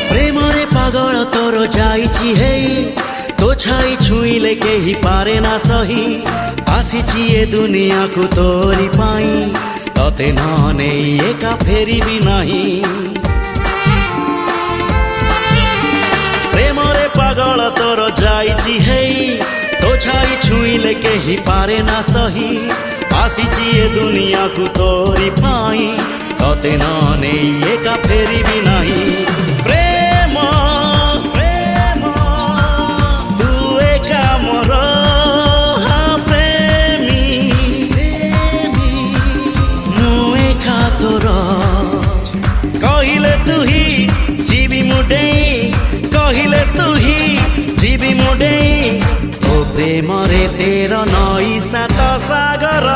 प्रेमरे पागल तोर जाइछि हे तो छाई छुईले केही पारे ना सही आसीछि ए दुनिया को तोरी पाई तते नने एका फेरी भी नाही प्रेमरे पागल तोर जाइछि हे तो छाई छुईले केही पारे ना सही आसीछि ए दुनिया को तोरी पाई तते नने एका फेरी भी नाही प्रेम प्रेम तू एका मोर हाँ प्रेमी प्रेमी मु एका तोर कहिले तू ही जीवी मुडे कहिले तू ही जीवी मुडे तो प्रेम रे तेर नई सात सागर।